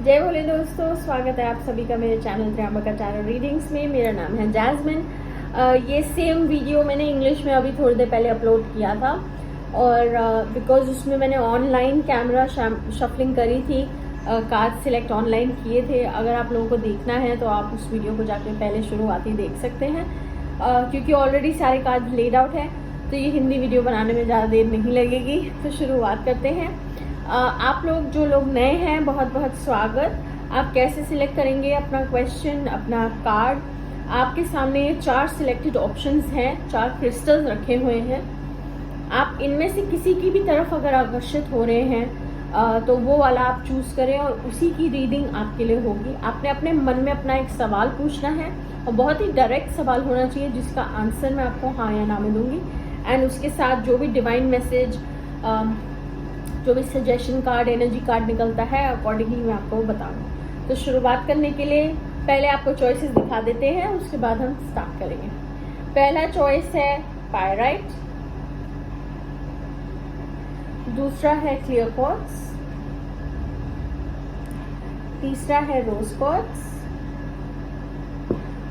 जय भोले दोस्तों, स्वागत है आप सभी का मेरे चैनल त्र्यंबका टैरो रीडिंग्स में। मेरा नाम है जैस्मिन। ये सेम वीडियो मैंने इंग्लिश में अभी थोड़ी देर पहले अपलोड किया था और बिकॉज उसमें मैंने ऑनलाइन कैमरा शफलिंग करी थी, कार्ड सिलेक्ट ऑनलाइन किए थे। अगर आप लोगों को देखना है तो आप उस वीडियो को जाके पहले शुरुआती देख सकते हैं, क्योंकि ऑलरेडी सारे कार्ड लेड आउट है तो ये हिंदी वीडियो बनाने में ज़्यादा देर नहीं लगेगी। तो शुरुआत करते हैं। आप लोग जो लोग नए हैं, बहुत बहुत स्वागत। आप कैसे सिलेक्ट करेंगे अपना क्वेश्चन, अपना कार्ड? आपके सामने 4 सिलेक्टेड ऑप्शंस हैं, 4 क्रिस्टल्स रखे हुए हैं। आप इनमें से किसी की भी तरफ अगर आकर्षित हो रहे हैं तो वो वाला आप चूज करें और उसी की रीडिंग आपके लिए होगी। आपने अपने मन में अपना एक सवाल पूछना है और बहुत ही डायरेक्ट सवाल होना चाहिए जिसका आंसर मैं आपको हाँ या ना में दूंगी। एंड उसके साथ जो भी डिवाइन मैसेज, जो भी सजेशन कार्ड, एनर्जी कार्ड निकलता है, अकॉर्डिंगली मैं आपको बताऊंगा। तो शुरुआत करने के लिए पहले आपको चॉइसेस दिखा देते हैं, उसके बाद हम स्टार्ट करेंगे। पहला चॉइस है पायराइट, दूसरा है क्लियर क्वार्ट्ज, तीसरा है रोज क्वार्ट्ज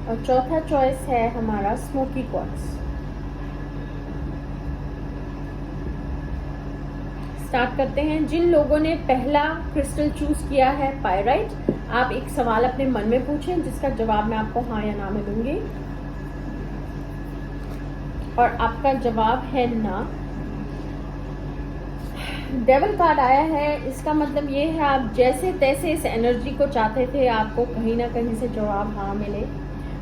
और चौथा चॉइस है हमारा स्मोकी क्वार्ट्ज। स्टार्ट करते हैं। जिन लोगों ने पहला क्रिस्टल चूज किया है पायराइट, आप एक सवाल अपने मन में पूछें जिसका जवाब मैं आपको हाँ या ना में दूंगी और आपका जवाब है ना। डेविल कार्ड आया है, इसका मतलब ये है आप जैसे तैसे इस एनर्जी को चाहते थे, आपको कहीं ना कहीं से जवाब हाँ मिले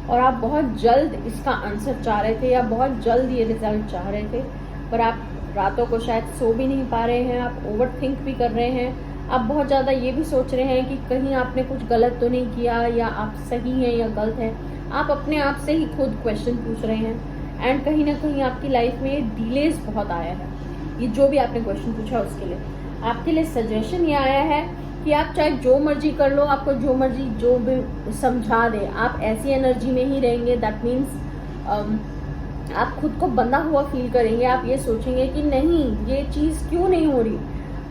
और आप बहुत जल्द इसका आंसर चाह रहे थे या बहुत जल्द ये रिजल्ट चाह रहे थे, पर आप रातों को शायद सो भी नहीं पा रहे हैं, आप ओवर थिंक भी कर रहे हैं, आप बहुत ज़्यादा ये भी सोच रहे हैं कि कहीं आपने कुछ गलत तो नहीं किया या आप सही हैं या गलत हैं। आप अपने आप से ही खुद क्वेश्चन पूछ रहे हैं एंड कहीं ना कहीं आपकी लाइफ में डिलेज बहुत आया है। ये जो भी आपने क्वेश्चन पूछा उसके लिए आपके लिए सजेशन ये आया है कि आप चाहे जो मर्जी कर लो, आपको जो मर्जी जो भी समझा दे, आप ऐसी एनर्जी में ही रहेंगे। दैट मीन्स आप खुद को बंधा हुआ फील करेंगे। आप ये सोचेंगे कि नहीं, ये चीज़ क्यों नहीं हो रही,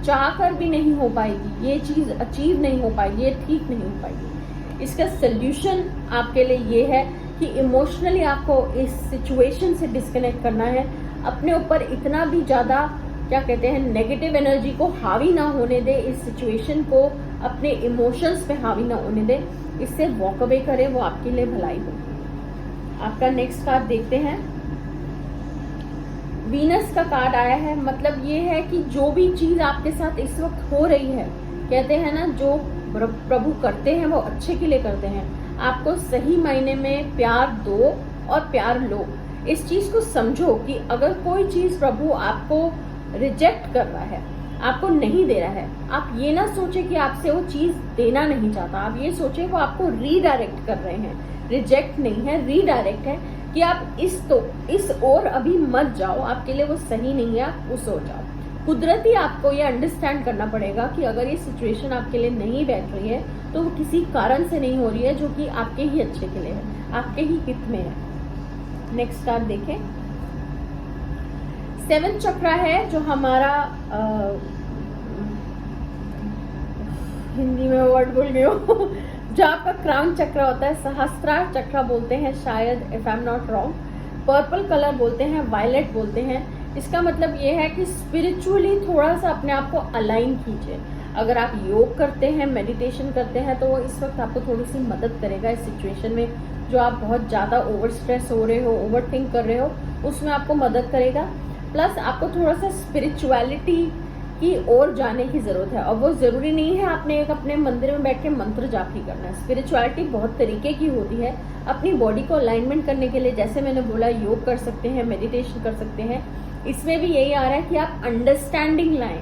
चाह कर भी नहीं हो पाएगी, ये चीज़ अचीव नहीं हो पाएगी, ये ठीक नहीं हो पाएगी। इसका सल्यूशन आपके लिए ये है कि इमोशनली आपको इस सिचुएशन से डिस्कनेक्ट करना है। अपने ऊपर इतना भी ज़्यादा क्या कहते हैं नेगेटिव एनर्जी को हावी ना होने दे, इस सिचुएशन को अपने इमोशंस पे हावी ना होने दे, इससे वॉक अवे करें, वो आपके लिए भलाई होगी। आपका नेक्स्ट कार्ड देखते हैं। वीनस का कार्ड आया है, मतलब ये है कि जो भी चीज आपके साथ इस वक्त हो रही है, कहते हैं ना जो प्रभु करते हैं वो अच्छे के लिए करते हैं। आपको सही मायने में प्यार दो और प्यार लो। इस चीज को समझो कि अगर कोई चीज प्रभु आपको रिजेक्ट कर रहा है, आपको नहीं दे रहा है, आप ये ना सोचे कि आपसे वो चीज देना नहीं चाहता, आप ये सोचे वो आपको रीडायरेक्ट कर रहे हैं। रिजेक्ट नहीं है, रीडायरेक्ट है कि आप इस ओर अभी मत जाओ, आपके लिए वो सही नहीं है, आप उस ओर जाओ। कुदरती आपको ये अंडरस्टैंड करना पड़ेगा कि अगर ये सिचुएशन आपके लिए नहीं बैठ रही है तो वो किसी कारण से नहीं हो रही है, जो कि आपके ही अच्छे के लिए है, आपके ही हित में है। नेक्स्ट कार्ड देखें। 7th चक्र है जो हमारा हिंदी में वर्ड भूल गई हूँ जो आपका क्राउन चक्र होता है, सहस्त्रार चक्र बोलते हैं शायद, if I am not wrong. Purple colour बोलते हैं, वायलेट बोलते हैं। इसका मतलब ये है कि स्पिरिचुअली थोड़ा सा अपने आप को अलाइन कीजिए। अगर आप योग करते हैं, मेडिटेशन करते हैं, तो वो इस वक्त आपको थोड़ी सी मदद करेगा इस सिचुएशन में जो आप बहुत ज़्यादा ओवर स्ट्रेस हो रहे हो, ओवर थिंक कर रहे हो, उसमें आपको मदद करेगा। प्लस आपको थोड़ा सा स्पिरिचुअलिटी की ओर जाने की जरूरत है और वो जरूरी नहीं है आपने एक अपने मंदिर में बैठ के मंत्र जाप ही करना है। स्पिरिचुअलिटी बहुत तरीके की होती है। अपनी बॉडी को अलाइनमेंट करने के लिए, जैसे मैंने बोला, योग कर सकते हैं, मेडिटेशन कर सकते हैं। इसमें भी यही आ रहा है कि आप अंडरस्टैंडिंग लाएं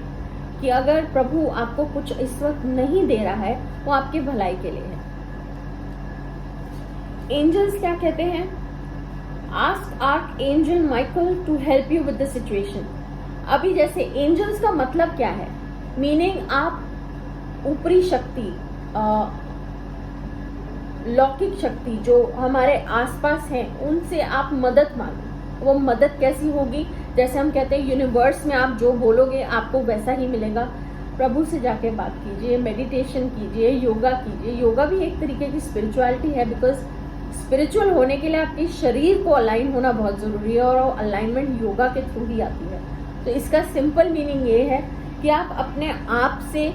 कि अगर प्रभु आपको कुछ इस वक्त नहीं दे रहा है, वो आपके भलाई के लिए है। एंजल्स क्या कहते हैं? Ask archangel Michael to help you with the situation. अभी जैसे एंजल्स का मतलब क्या है, मीनिंग आप ऊपरी शक्ति, लौकिक शक्ति जो हमारे आसपास हैं, उनसे आप मदद मांगो। वो मदद कैसी होगी? जैसे हम कहते हैं यूनिवर्स में आप जो बोलोगे आपको वैसा ही मिलेगा। प्रभु से जाके बात कीजिए, मेडिटेशन कीजिए, योगा कीजिए। योगा भी एक तरीके की स्पिरिचुअलिटी है, बिकॉज स्पिरिचुअल होने के लिए आपके शरीर को अलाइन होना बहुत ज़रूरी है, और अलाइनमेंट योगा के थ्रू ही आती है। तो इसका सिंपल मीनिंग ये है कि आप अपने आप से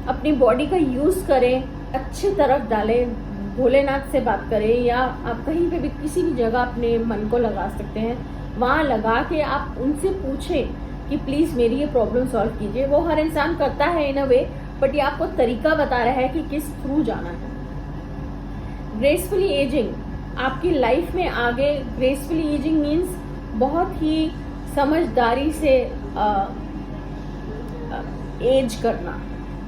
अपनी बॉडी का यूज़ करें, अच्छी तरफ डालें, भोलेनाथ से बात करें, या आप कहीं पे भी किसी भी जगह अपने मन को लगा सकते हैं, वहाँ लगा के आप उनसे पूछें कि प्लीज़ मेरी ये प्रॉब्लम सॉल्व कीजिए। वो हर इंसान करता है इन अ वे, बट ये आपको तरीका बता रहा है कि किस थ्रू जाना है। ग्रेसफुली एजिंग, आपकी लाइफ में आगे ग्रेसफुली एजिंग मीन्स बहुत ही समझदारी से एज करना।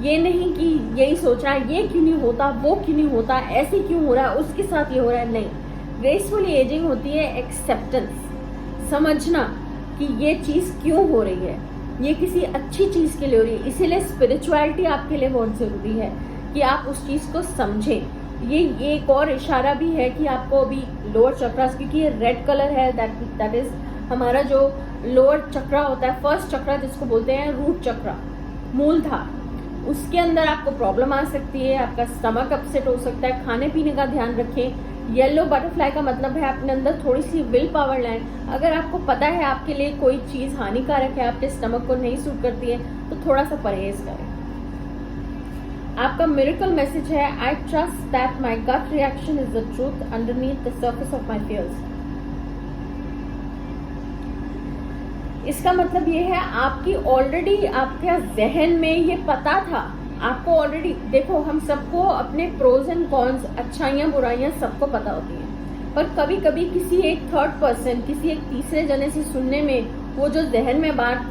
ये नहीं कि यही सोचना ये क्यों नहीं होता, वो क्यों नहीं होता, ऐसे क्यों हो रहा है, उसके साथ ये हो रहा है, नहीं। ग्रेसफुली एजिंग होती है एक्सेप्टेंस, समझना कि ये चीज़ क्यों हो रही है, ये किसी अच्छी चीज़ के लिए हो रही है। इसीलिए स्पिरिचुअलिटी आपके लिए बहुत ज़रूरी है कि आप उस चीज़ को समझें। ये एक और इशारा भी है कि आपको अभी लोअर चक्रास, क्योंकि ये रेड कलर है, दैट इज हमारा जो लोअर चक्रा होता है, फर्स्ट चक्रा जिसको बोलते हैं रूट चक्रा, मूलधार, उसके अंदर आपको प्रॉब्लम आ सकती है, आपका स्टमक अपसेट हो सकता है। खाने पीने का ध्यान रखें। येलो बटरफ्लाई का मतलब है अपने अंदर थोड़ी सी विल पावर लाएं। अगर आपको पता है आपके लिए कोई चीज़ हानिकारक है, आपके स्टमक को नहीं सूट करती है, तो थोड़ा सा परहेज करें। आपका मिरेकल मैसेज है, I trust that my gut reaction is the truth underneath the surface of my fears. इसका मतलब ये है आपकी ऑलरेडी आपके जहन में ये पता था, आपको ऑलरेडी, देखो हम सबको अपने प्रोज एंड कॉन्स, अच्छाइयाँ बुराइयाँ सबको पता होती हैं, पर कभी कभी किसी एक थर्ड पर्सन, किसी एक तीसरे जने से सुनने में वो जो जहन में बात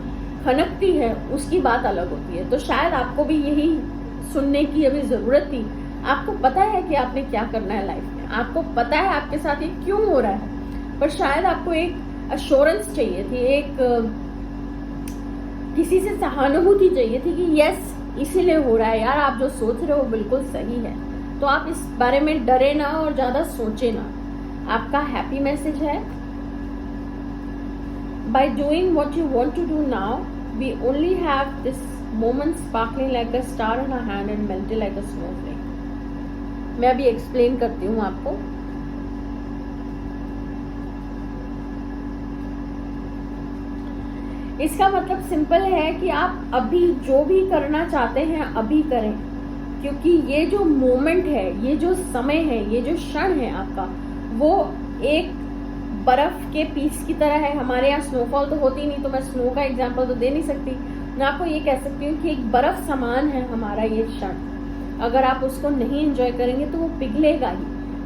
खनकती है उसकी बात अलग होती है। तो शायद आपको भी यही सुनने की अभी ज़रूरत थी। आपको पता है कि आपने क्या करना है लाइफ में, आपको पता है आपके साथ ये क्यों हो रहा है, पर शायद आपको एक अश्योरेंस चाहिए थी, एक किसी से सहानुभूति चाहिए थी कि यस इसीलिए हो रहा है यार, आप जो सोच रहे हो बिल्कुल सही है। तो आप इस बारे में डरे ना और ज़्यादा सोचे ना। आपका हैप्पी मैसेज है, by doing what you want to do now we only have this moment sparkling like a star in a hand and melting like a snowflake. मैं अभी एक्सप्लेन करती हूँ आपको। इसका मतलब सिंपल है कि आप अभी जो भी करना चाहते हैं अभी करें, क्योंकि ये जो मोमेंट है, ये जो समय है, ये जो क्षण है आपका, वो एक बर्फ के पीस की तरह है। हमारे यहाँ स्नोफॉल तो होती नहीं, तो मैं स्नो का एग्जांपल तो दे नहीं सकती। मैं आपको ये कह सकती हूँ कि एक बर्फ समान है हमारा ये क्षण। अगर आप उसको नहीं एंजॉय करेंगे तो वो पिघलेगा ही,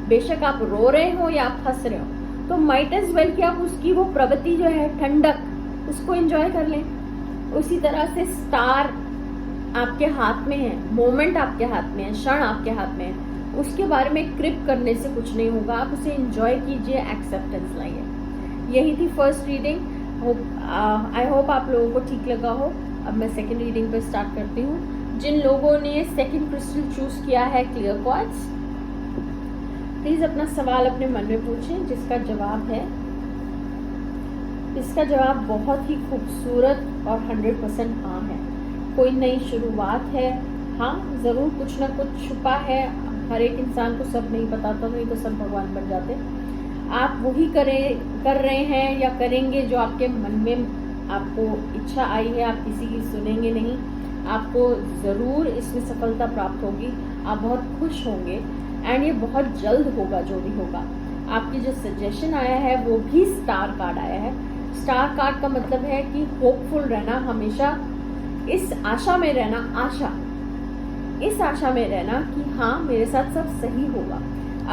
बेशक आप रो रहे हो या आप हंस रहे हो। तो माइट एज वेल कि आप उसकी वो प्रवृत्ति जो है, ठंडक, उसको एंजॉय कर लें। उसी तरह से स्टार आपके हाथ में है, मोमेंट आपके हाथ में है, क्षण आपके हाथ में है, उसके बारे में क्रिप करने से कुछ नहीं होगा। आप उसे एंजॉय कीजिए, एक्सेप्टेंस लाइए। यही थी फर्स्ट रीडिंग। आई होप आप लोगों को ठीक लगा हो। अब मैं सेकेंड रीडिंग पे स्टार्ट करती हूँ। जिन लोगों ने सेकेंड क्रिस्टल चूज किया है क्लियर क्वार्ट्ज, प्लीज अपना सवाल अपने मन में पूछें जिसका जवाब है, इसका जवाब बहुत ही खूबसूरत और 100% हाँ है। कोई नई शुरुआत है, हाँ ज़रूर कुछ ना कुछ छुपा है। हर एक इंसान को सब नहीं बताता, नहीं तो सब भगवान बन जाते। आप वही कर रहे हैं या करेंगे जो आपके मन में आपको इच्छा आई है। आप किसी की सुनेंगे नहीं, आपको ज़रूर इसमें सफलता प्राप्त होगी, आप बहुत खुश होंगे एंड ये बहुत जल्द होगा जो भी होगा। आपकी जो सजेशन आया है वो भी स्टार कार्ड आया है। स्टार कार्ड का मतलब है कि होपफुल रहना, हमेशा इस आशा में रहना, इस आशा में रहना कि हाँ मेरे साथ सब सही होगा।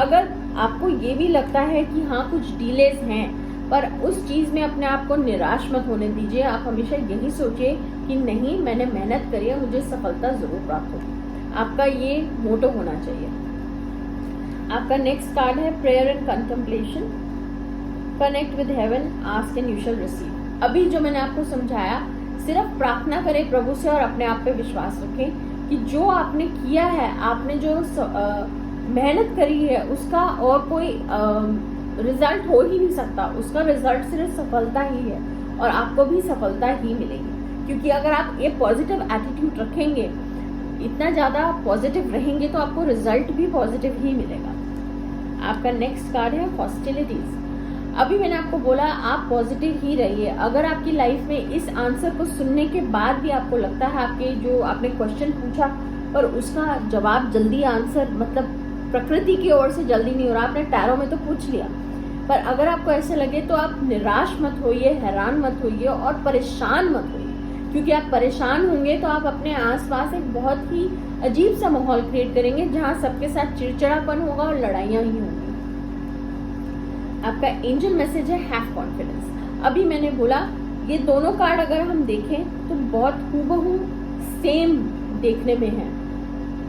अगर आपको ये भी लगता है कि हाँ कुछ डिलेज हैं, पर उस चीज़ में अपने आप को निराश मत होने दीजिए। आप हमेशा यही सोचिए कि नहीं, मैंने मेहनत करी है, मुझे सफलता जरूर प्राप्त होगी। आपका ये मोटो होना चाहिए। आपका नेक्स्ट कार्ड है prayer and contemplation. Connect with heaven, ask and you shall receive. अभी जो मैंने आपको समझाया, सिर्फ प्रार्थना करें प्रभु से और अपने आप पे विश्वास रखें कि जो आपने किया है, आपने जो मेहनत करी है, उसका और कोई रिजल्ट हो ही नहीं सकता। उसका रिजल्ट सिर्फ सफलता ही है और आपको भी सफलता ही मिलेगी। क्योंकि अगर आप ये पॉजिटिव एटीट्यूड रखेंगे, इतना ज़्यादा पॉजिटिव रहेंगे, तो आपको रिजल्ट भी पॉजिटिव ही मिलेगा। आपका नेक्स्ट कार्ड है हॉस्टिलिटीज। अभी मैंने आपको बोला आप पॉजिटिव ही रहिए। अगर आपकी लाइफ में इस आंसर को सुनने के बाद भी आपको लगता है आपके जो आपने क्वेश्चन पूछा पर उसका जवाब जल्दी आंसर मतलब प्रकृति की ओर से जल्दी नहीं हो रहा, आपने टैरो में तो पूछ लिया, पर अगर आपको ऐसे लगे तो आप निराश मत होइए, हैरान मत होइए और परेशान मत होइए, क्योंकि आप परेशान होंगे तो आप अपने आसपास एक बहुत ही अजीब सा माहौल क्रिएट करेंगे जहां सबके साथ चिड़चिड़ापन होगा और लड़ाइयां ही होंगी। आपका एंजल मैसेज है हैव कॉन्फिडेंस। अभी मैंने बोला ये दोनों कार्ड अगर हम देखें तो बहुत हूबहू सेम देखने में है,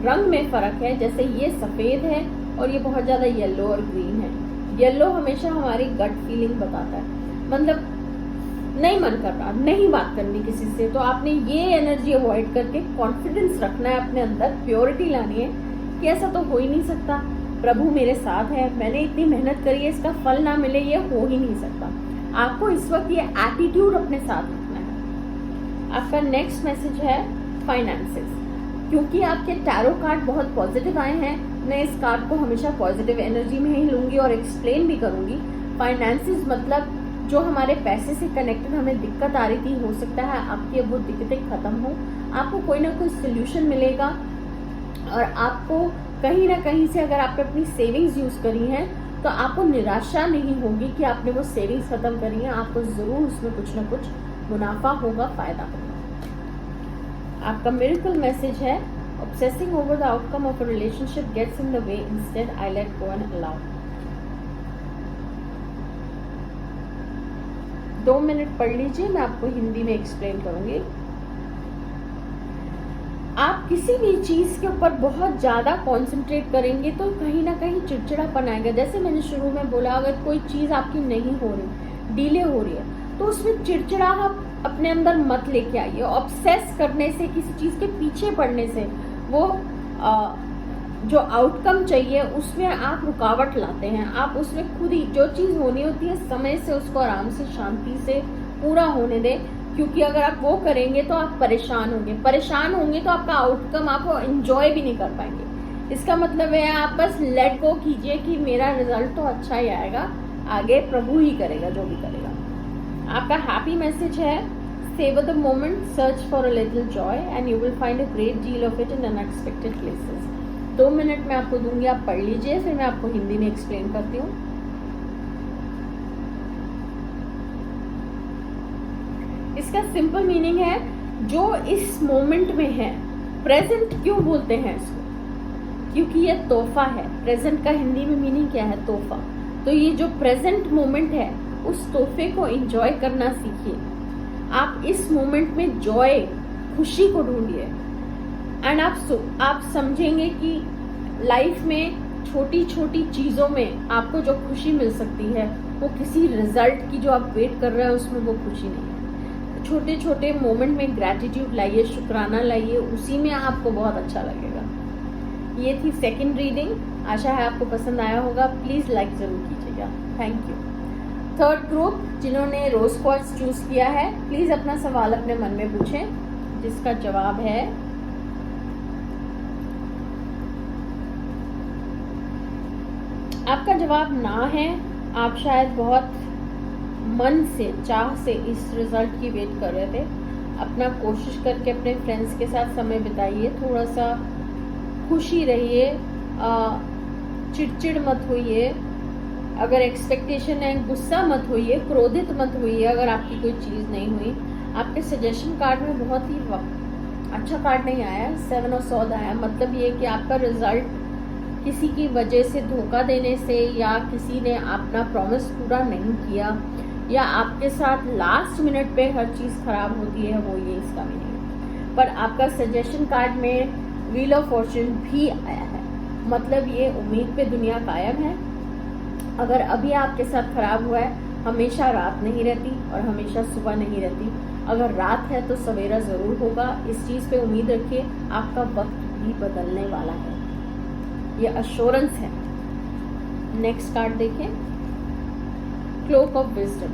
रंग में फर्क है। जैसे ये सफेद है और ये बहुत ज्यादा येलो और ग्रीन है। येलो हमेशा हमारी गट फीलिंग बताता है, मतलब नहीं मन कर रहा, नहीं बात करनी किसी से, तो आपने ये एनर्जी अवॉइड करके कॉन्फिडेंस रखना है अपने अंदर, प्योरिटी लानी है कि ऐसा तो हो ही नहीं सकता, प्रभु मेरे साथ है, मैंने इतनी मेहनत करी है, इसका फल ना मिले, ये हो ही नहीं सकता। आपको इस वक्त ये एटीट्यूड अपने साथ रखना है। आपका नेक्स्ट मैसेज है फाइनेंसेस। क्योंकि आपके टैरो कार्ड बहुत पॉजिटिव आए हैं, मैं इस कार्ड को हमेशा पॉजिटिव एनर्जी में ही लूंगी और एक्सप्लेन भी करूंगी। फाइनेंसेस मतलब जो हमारे पैसे से कनेक्टेड हमें दिक्कत आ रही थी, हो सकता है आपकी अब वो दिक्कतें खत्म हो, आपको कोई ना कोई सोल्यूशन मिलेगा और आपको कहीं ना कहीं से अगर आपने अपनी सेविंग्स यूज करी हैं तो आपको निराशा नहीं होगी कि आपने वो सेविंग्स खत्म करी हैं, आपको जरूर उसमें कुछ ना कुछ मुनाफा होगा, फायदा होगा। आपका मिरेकल मैसेज है obsessing over the outcome of a relationship gets in the way, instead I let go and allow। 2 minute पढ़ लीजिए, मैं आपको हिंदी में एक्सप्लेन करूंगी। आप किसी भी चीज के ऊपर बहुत ज्यादा कंसंट्रेट करेंगे तो कहीं ना कहीं चिड़चिड़ापन आएगा। जैसे मैंने शुरू में बोला, अगर कोई चीज आपकी नहीं हो रही, डिले हो रही है, तो उसमें चिड़चिड़ाहट अपने अंदर मत लेके आइए। ऑब्सेस करने से, किसी चीज के पीछे पड़ने से वो जो आउटकम चाहिए उसमें आप रुकावट लाते हैं। आप उसमें खुद ही जो चीज होनी होती है समय से उसको आराम से शांति से पूरा होने दें, क्योंकि अगर आप वो करेंगे तो आप परेशान होंगे तो आपका आउटकम आप एंजॉय भी नहीं कर पाएंगे। इसका मतलब है आप बस लेट गो कीजिए कि मेरा रिजल्ट तो अच्छा ही आएगा, आगे प्रभु ही करेगा जो भी करेगा। आपका हैप्पी मैसेज है savor the moment, search for a little joy and you will find a great deal of it in unexpected places। 2 minute में आपको दूंगी, आप पढ़ लीजिए, फिर मैं आपको हिंदी में एक्सप्लेन करती हूँ। इसका सिंपल मीनिंग है जो इस मोमेंट में है। प्रेजेंट क्यों बोलते हैं इसको? क्योंकि ये तोहफा है। प्रेजेंट का हिंदी में मीनिंग क्या है? तोहफा। तो ये जो प्रेजेंट मोमेंट है उस तोहफे को एंजॉय करना सीखिए। आप इस मोमेंट में जॉय, खुशी को ढूंढिए एंड आप समझेंगे कि लाइफ में छोटी छोटी चीजों में आपको जो खुशी मिल सकती है वो किसी रिजल्ट की जो आप वेट कर रहे हैं उसमें वो खुशी नहीं है। छोटे छोटे मोमेंट में ग्रैटिट्यूड लाइए, शुक्राना लाइए, उसी में आपको बहुत अच्छा लगेगा। ये थी सेकंड रीडिंग, आशा है आपको पसंद आया होगा। प्लीज लाइक जरूर कीजिएगा। Thank you. थर्ड ग्रुप जिन्होंने रोज क्वार्ट्ज चूज किया है, प्लीज अपना सवाल अपने मन में पूछें जिसका जवाब है आपका जवाब ना है। आप शायद बहुत मन से, चाह से इस रिजल्ट की वेट कर रहे थे। अपना कोशिश करके अपने फ्रेंड्स के साथ समय बिताइए, थोड़ा सा खुशी रहिए, चिड़चिड़ मत होइए। अगर एक्सपेक्टेशन है गुस्सा मत होइए, क्रोधित मत होइए अगर आपकी कोई चीज़ नहीं हुई। आपके सजेशन कार्ड में बहुत ही अच्छा कार्ड नहीं आया, 7 ऑफ सॉर्ड आया। मतलब ये कि आपका रिजल्ट किसी की वजह से, धोखा देने से, या किसी ने अपना प्रॉमिस पूरा नहीं किया, या आपके साथ लास्ट मिनट पे हर चीज़ खराब होती है, वो ये इसका मीनिंग है। पर आपका सजेशन कार्ड में व्हील ऑफ फॉर्चून भी आया है, मतलब ये उम्मीद पे दुनिया कायम है। अगर अभी आपके साथ खराब हुआ है, हमेशा रात नहीं रहती और हमेशा सुबह नहीं रहती। अगर रात है तो सवेरा ज़रूर होगा, इस चीज़ पे उम्मीद रखिए। आपका वक्त भी बदलने वाला है, ये अश्योरेंस है। नेक्स्ट कार्ड देखें, क्लोक ऑफ विजडम।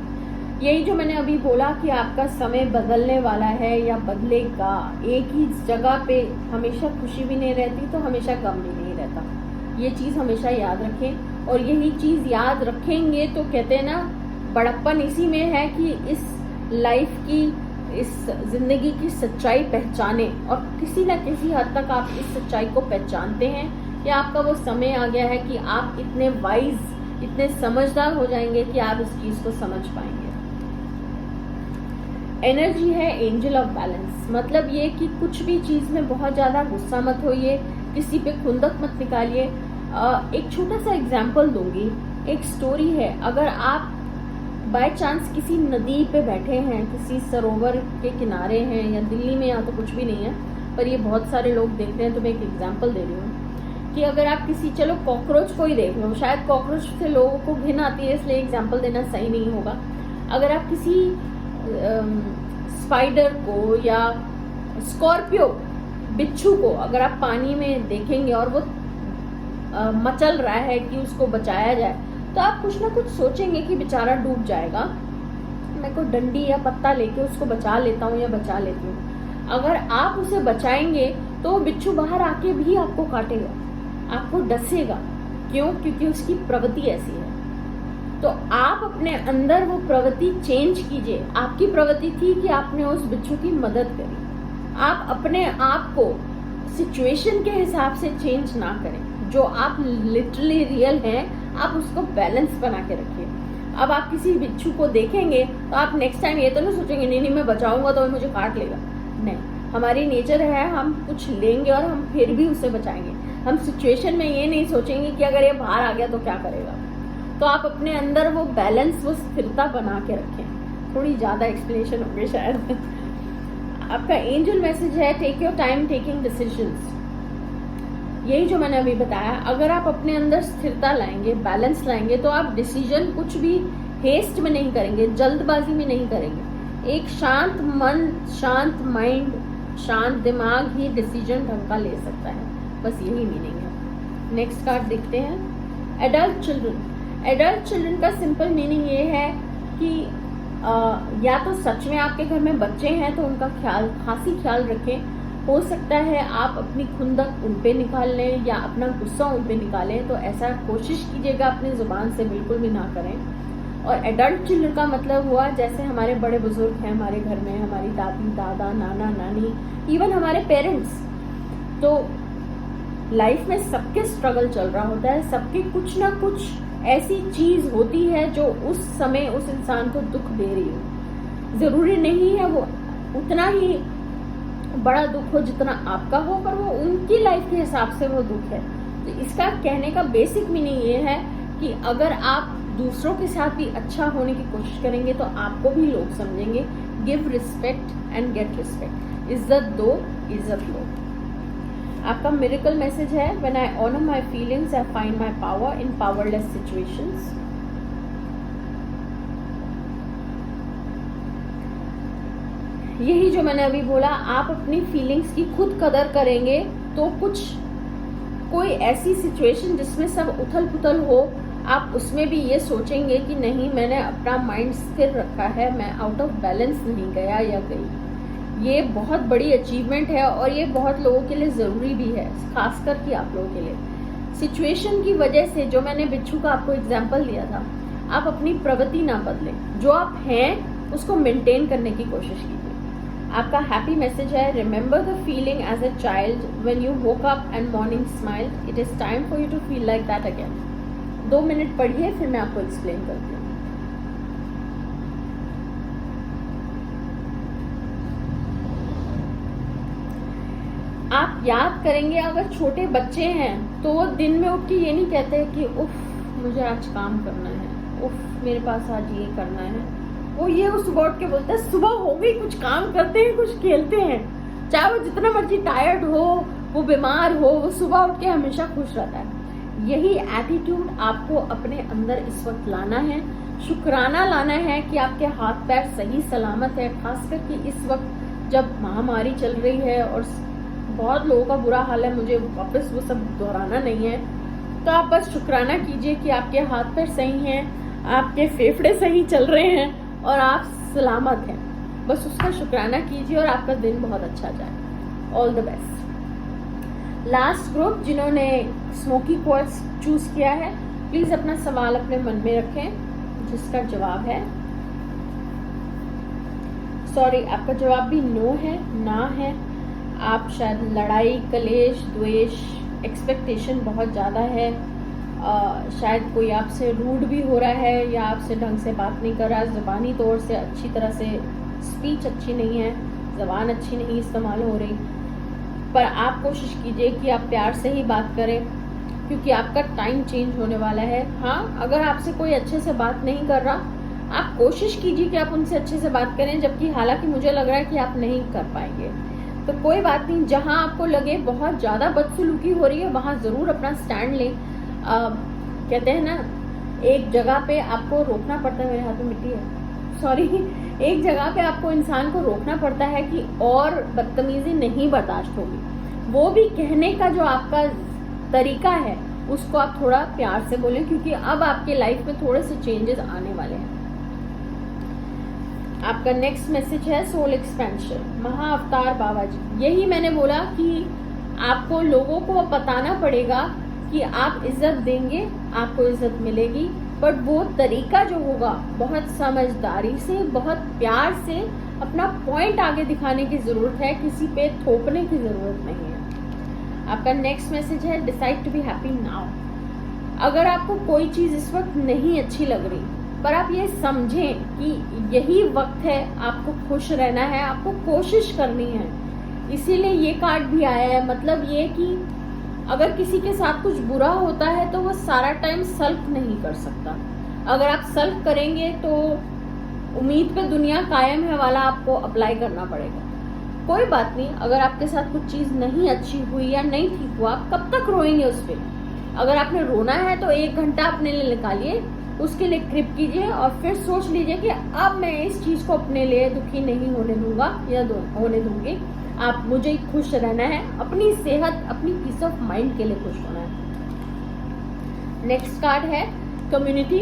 यही जो मैंने अभी बोला कि आपका समय बदलने वाला है या बदलेगा। एक ही जगह पे हमेशा खुशी भी नहीं रहती तो हमेशा गम भी नहीं रहता, ये चीज़ हमेशा याद रखें। और यही चीज़ याद रखेंगे तो कहते हैं ना, बड़प्पन इसी में है कि इस लाइफ की, इस जिंदगी की सच्चाई पहचाने, और किसी न किसी हद तक आप इस सच्चाई को पहचानते हैं कि आपका वो समय आ गया है कि आप इतने वाइज, इतने समझदार हो जाएंगे कि आप इस चीज को समझ पाएंगे। एनर्जी है एंजल ऑफ बैलेंस, मतलब ये कि कुछ भी चीज में बहुत ज्यादा गुस्सा मत होइए, किसी पे खुंदक मत निकालिए। एक छोटा सा एग्जाम्पल दूंगी, एक स्टोरी है। अगर आप बाय चांस किसी नदी पे बैठे हैं, किसी सरोवर के किनारे हैं, या दिल्ली में यहाँ तो कुछ भी नहीं है पर ये बहुत सारे लोग देख रहे हैं, तो मैं एक एग्जाम्पल दे रही हूँ कि अगर आप किसी, चलो कॉकरोच को ही देख लो, शायद कॉकरोच से लोगों को घिन आती है इसलिए एग्जाम्पल देना सही नहीं होगा। अगर आप किसी स्पाइडर को या स्कॉर्पियो, बिच्छू को अगर आप पानी में देखेंगे और वो मचल रहा है कि उसको बचाया जाए, तो आप कुछ ना कुछ सोचेंगे कि बेचारा डूब जाएगा, मैं कोई डंडी या पत्ता लेके उसको बचा लेता हूँ या बचा लेती हूँ। अगर आप उसे बचाएंगे तो वो बिच्छू बाहर आके भी आपको काटेगा, आपको डसेगा। क्यों? क्योंकि उसकी प्रवृत्ति ऐसी है। तो आप अपने अंदर वो प्रवृत्ति चेंज कीजिए। आपकी प्रवृत्ति थी कि आपने उस बिच्छू की मदद करी, आप अपने आप को सिचुएशन के हिसाब से चेंज ना करें। जो आप लिटरली रियल हैं, आप उसको बैलेंस बना के रखिए। अब आप किसी बिच्छू को देखेंगे तो आप नेक्स्ट टाइम ये तो नहीं सोचेंगे नहीं मैं बचाऊंगा तो मुझे काट लेगा। नहीं, हमारी नेचर है हम कुछ लेंगे और हम फिर भी उसे बचाएंगे। हम सिचुएशन में ये नहीं सोचेंगे कि अगर ये बाहर आ गया तो क्या करेगा। तो आप अपने अंदर वो बैलेंस, वो स्थिरता बना के रखें। थोड़ी ज्यादा एक्सप्लेनेशन हो गई शायद। आपका एंजल मैसेज है take your time taking decisions. यही जो मैंने अभी बताया, अगर आप अपने अंदर स्थिरता लाएंगे, बैलेंस लाएंगे, तो आप डिसीजन कुछ भी हेस्ट में नहीं करेंगे, जल्दबाजी में नहीं करेंगे। एक शांत मन, शांत माइंड, शांत दिमाग ही डिसीजन ढंग का ले सकता है। बस यही मीनिंग है। नेक्स्ट कार्ड देखते हैं, एडल्ट चिल्ड्रन। एडल्ट चिल्ड्रन का सिंपल मीनिंग ये है कि या तो सच में आपके घर में बच्चे हैं तो उनका खासी ख्याल रखें। हो सकता है आप अपनी खुंदक उन पे निकाल लें या अपना गुस्सा उन पे निकालें, तो ऐसा कोशिश कीजिएगा अपनी जुबान से बिल्कुल भी ना करें। और एडल्ट चिल्ड्रन का मतलब हुआ जैसे हमारे बड़े बुजुर्ग हैं हमारे घर में, हमारी दादी दादा नाना नानी, इवन हमारे पेरेंट्स। तो लाइफ में सबके स्ट्रगल चल रहा होता है, सबके कुछ ना कुछ ऐसी चीज होती है जो उस समय उस इंसान को दुख दे रही हो। जरूरी नहीं है वो उतना ही बड़ा दुख हो जितना आपका हो, पर वो उनकी लाइफ के हिसाब से वो दुख है। तो इसका कहने का बेसिक मीनिंग ये है कि अगर आप दूसरों के साथ भी अच्छा होने की कोशिश करेंगे तो आपको भी लोग समझेंगे। Give respect and get respect. इज्जत दो, इज्जत लो। आपका मिरेकल मैसेज है when I honour my feelings I find my power in powerless situations. यही जो मैंने अभी बोला, आप अपनी फीलिंग्स की खुद कदर करेंगे तो कोई ऐसी सिचुएशन जिसमें सब उथल पुथल हो, आप उसमें भी ये सोचेंगे कि नहीं मैंने अपना माइंड स्थिर रखा है, मैं आउट ऑफ बैलेंस नहीं गया या गई। ये बहुत बड़ी अचीवमेंट है और ये बहुत लोगों के लिए ज़रूरी भी है, खासकर कि आप लोगों के लिए। सिचुएशन की वजह से, जो मैंने बिच्छू का आपको एग्जाम्पल दिया था, आप अपनी प्रवृत्ति ना बदलें, जो आप हैं उसको मेंटेन करने की कोशिश कीजिए। आपका हैप्पी मैसेज है remember the feeling as a child when you woke up and morning smile, it is time for you to feel like that again. 2 minute पढ़िए फिर मैं आपको एक्सप्लेन करती हूँ। आप याद करेंगे, अगर छोटे बच्चे हैं तो वो दिन में उठ के ये नहीं कहते कि उफ मुझे आज काम करना है, उफ मेरे पास आज ये करना है। वो ये उस उठ के बोलते हैं सुबह हो गई, कुछ काम करते हैं, कुछ खेलते हैं। चाहे वो जितना मर्जी टायर्ड हो, वो बीमार हो, वो सुबह उठ के हमेशा खुश रहता है। यही एटीट्यूड आपको अपने अंदर इस वक्त लाना है। शुक्राना लाना है कि आपके हाथ पैर सही सलामत है, खासकर कि इस वक्त जब महामारी चल रही है और बहुत लोगों का बुरा हाल है। मुझे वापस वो सब दोहराना नहीं है, तो आप बस शुक्राना कीजिए कि आपके हाथ पैर सही हैं, आपके फेफड़े सही चल रहे हैं और आप सलामत हैं। बस उसका शुक्राना कीजिए और आपका दिन बहुत अच्छा जाए। All the best. Last group जिन्होंने स्मोकी क्वार्ट्ज चूज किया है, प्लीज अपना सवाल अपने मन में रखें जिसका जवाब है, सॉरी आपका जवाब भी नो है, ना है। आप शायद लड़ाई, कलेश, द्वेष, एक्सपेक्टेशन बहुत ज़्यादा है, शायद कोई आपसे रूड भी हो रहा है या आपसे ढंग से बात नहीं कर रहा, ज़बानी तौर से अच्छी तरह से स्पीच अच्छी नहीं है, ज़बान अच्छी नहीं इस्तेमाल हो रही। पर आप कोशिश कीजिए कि आप प्यार से ही बात करें, क्योंकि आपका टाइम चेंज होने वाला है। हाँ, अगर आपसे कोई अच्छे से बात नहीं कर रहा, आप कोशिश कीजिए कि आप उनसे अच्छे से बात करें, जबकि हालांकि मुझे लग रहा है कि आप नहीं कर पाएंगे। तो कोई बात नहीं, जहां आपको लगे बहुत ज़्यादा बदसलूकी हो रही है वहां ज़रूर अपना स्टैंड लें। कहते हैं ना, एक जगह पे आपको रोकना पड़ता है, मेरे हाथ में मिट्टी है, सॉरी, एक जगह पे आपको इंसान को रोकना पड़ता है कि और बदतमीजी नहीं बर्दाश्त होगी। वो भी कहने का जो आपका तरीका है उसको आप थोड़ा प्यार से बोलें, क्योंकि अब आपके लाइफ में थोड़े से चेंजेस आने वाले हैं। आपका नेक्स्ट मैसेज है सोल एक्सपेंशन, महाअवतार बाबा जी। यही मैंने बोला कि आपको लोगों को बताना पड़ेगा कि आप इज्जत देंगे, आपको इज्जत मिलेगी, बट वो तरीका जो होगा बहुत समझदारी से, बहुत प्यार से अपना पॉइंट आगे दिखाने की जरूरत है, किसी पे थोपने की जरूरत नहीं है। आपका नेक्स्ट मैसेज है decide to be happy now. अगर आपको कोई चीज इस वक्त नहीं अच्छी लग रही, पर आप ये समझें कि यही वक्त है आपको खुश रहना है, आपको कोशिश करनी है, इसीलिए ये कार्ड भी आया है। मतलब ये कि अगर किसी के साथ कुछ बुरा होता है तो वो सारा टाइम सल्फ नहीं कर सकता। अगर आप सल्फ करेंगे तो उम्मीद पे दुनिया कायम है वाला आपको अप्लाई करना पड़ेगा। कोई बात नहीं, अगर आपके साथ कुछ चीज नहीं अच्छी हुई या नहीं ठीक हुआ, आप कब तक रोएंगे उस पर? अगर आपने रोना है तो 1 घंटा अपने लिए निकालिए, उसके लिए क्रिप कीजिए और फिर सोच लीजिए कि अब मैं इस चीज को अपने लिए दुखी नहीं होने दूंगा या होने दूंगी। आप मुझे खुश रहना है, अपनी सेहत, अपनी पीस ऑफ माइंड के लिए खुश होना है। नेक्स्ट कार्ड है कम्युनिटी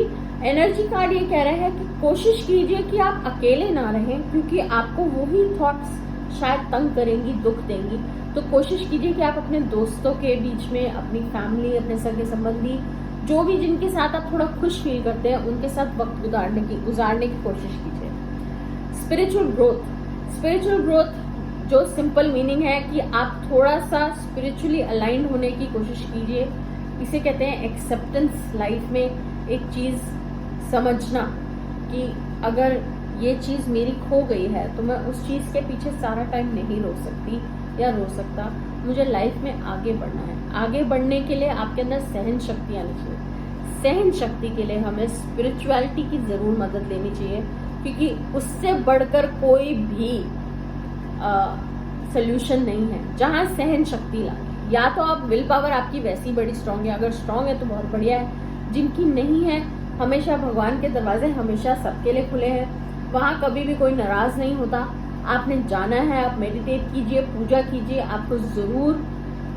एनर्जी कार्ड। ये कह रहा है कि कोशिश कीजिए कि आप अकेले ना रहें, क्योंकि आपको वही थॉट्स शायद तंग करेंगी, दुख देंगी। तो कोशिश कीजिए कि आप अपने दोस्तों के बीच में, अपनी फैमिली, अपने सगे संबंधी, जो भी जिनके साथ आप थोड़ा खुश फील करते हैं, उनके साथ वक्त गुजारने की कोशिश कीजिए। स्पिरिचुअल ग्रोथ जो सिंपल मीनिंग है कि आप थोड़ा सा स्पिरिचुअली अलाइंड होने की कोशिश कीजिए। इसे कहते हैं एक्सेप्टेंस। लाइफ में एक चीज समझना कि अगर ये चीज मेरी खो गई है तो मैं उस चीज के पीछे सारा टाइम नहीं रो सकती या रो सकता। मुझे लाइफ में आगे बढ़ना है। आगे बढ़ने के लिए आपके अंदर सहन शक्ति आनी चाहिए। सहन शक्ति के लिए हमें स्पिरिचुअलिटी की जरूर मदद लेनी चाहिए, क्योंकि उससे बढ़कर कोई भी सोल्यूशन नहीं है। जहां सहन शक्ति लाए, या तो आप विल पावर आपकी वैसी बड़ी स्ट्रांग है, अगर स्ट्रांग है तो बहुत बढ़िया है। जिनकी नहीं है, हमेशा भगवान के दरवाजे हमेशा सबके लिए खुले हैं, वहां कभी भी कोई नाराज नहीं होता। आपने जाना है, आप मेडिटेट कीजिए, पूजा कीजिए, आपको जरूर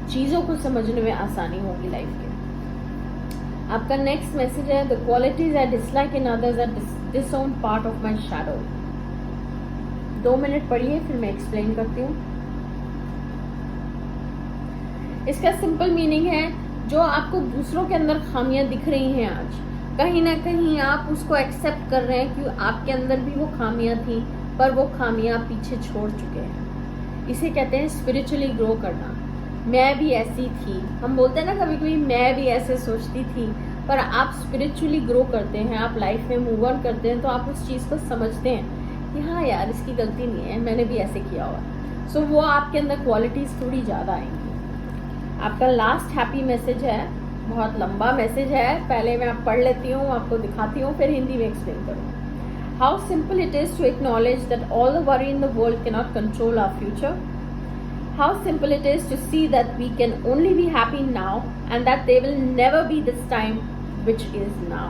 चीजों को समझने में आसानी होगी लाइफ के। आपका नेक्स्ट मैसेज है the qualities I dislike in others are disown part of my shadow. 2 minute पढ़िए, फिर मैं एक्सप्लेन करती हूँ। इसका सिंपल मीनिंग है जो आपको दूसरों के अंदर खामियां दिख रही हैं आज, कहीं ना कहीं आप उसको एक्सेप्ट कर रहे हैं कि आपके अंदर भी वो खामियां थी, पर वो खामियां पीछे छोड़ चुके हैं। इसे कहते हैं स्पिरिचुअली ग्रो करना। मैं भी ऐसी थी, हम बोलते हैं ना कभी कभी, मैं भी ऐसे सोचती थी, पर आप स्पिरिचुअली ग्रो करते हैं, आप लाइफ में मूव ऑन करते हैं, तो आप उस चीज़ को समझते हैं कि हाँ यार, इसकी गलती नहीं है, मैंने भी ऐसे किया हुआ। सो वो आपके अंदर क्वालिटीज थोड़ी ज़्यादा आएंगी। आपका लास्ट हैप्पी मैसेज है, बहुत लंबा मैसेज है, पहले मैं पढ़ लेती हूँ, आपको दिखाती हूँ, फिर हिंदी में एक्सप्लेन करूँगी। How simple it is to acknowledge that all the worry in the world cannot control our future. How simple it is to see that we can only be happy now and that there will never be this time which is now.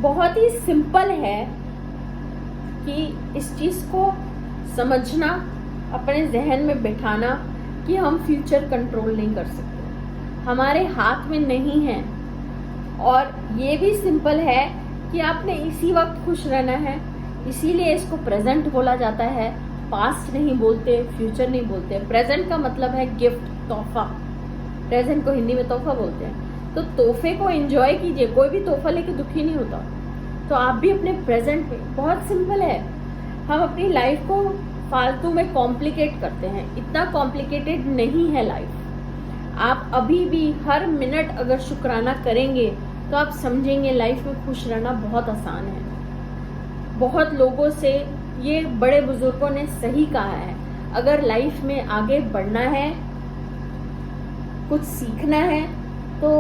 बहुत ही simple है कि इस चीज़ को समझना, अपने जहन में बिठाना कि हम फ्यूचर कंट्रोल नहीं कर सकते, हमारे हाथ में नहीं है। और ये भी सिंपल है कि आपने इसी वक्त खुश रहना है, इसीलिए इसको प्रेजेंट बोला जाता है। पास्ट नहीं बोलते, फ्यूचर नहीं बोलते। प्रेजेंट का मतलब है गिफ्ट, तोहफा। प्रेजेंट को हिंदी में तोहफा बोलते हैं। तो तोहफे को एंजॉय कीजिए। कोई भी तोहफा लेके दुखी नहीं होता। तो आप भी अपने प्रेजेंट में, बहुत सिंपल है, हम अपनी लाइफ को फालतू में कॉम्प्लिकेट करते हैं। इतना कॉम्प्लिकेटेड नहीं है लाइफ। आप अभी भी हर मिनट अगर शुक्राना करेंगे तो आप समझेंगे लाइफ में खुश रहना बहुत आसान है। बहुत लोगों से, ये बड़े बुजुर्गों ने सही कहा है, अगर लाइफ में आगे बढ़ना है, कुछ सीखना है, तो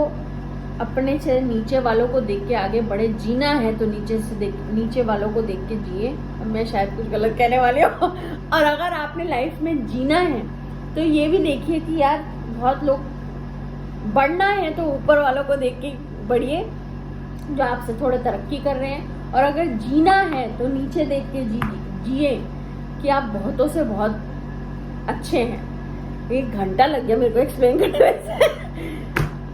अपने से नीचे वालों को देख के आगे बढ़े। जीना है तो नीचे वालों को देख के जिए। अब मैं शायद कुछ गलत कहने वाली हूँ। और अगर आपने लाइफ में जीना है तो ये भी देखिए कि यार बहुत लोग, बढ़ना है तो ऊपर वालों को देख के बढ़िए जो आपसे थोड़े तरक्की कर रहे हैं। और अगर जीना है तो नीचे देख के जिए कि आप बहुतों से बहुत अच्छे हैं। 1 घंटा लग गया मेरे को एक्सप्लेन करने में।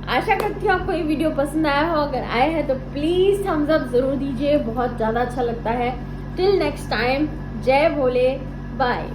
आशा करती हूँ आपको ये वीडियो पसंद आया हो। अगर आया है तो प्लीज थम्स अप जरूर दीजिए, बहुत ज्यादा अच्छा लगता है। टिल नेक्स्ट टाइम, जय भोले, बाय।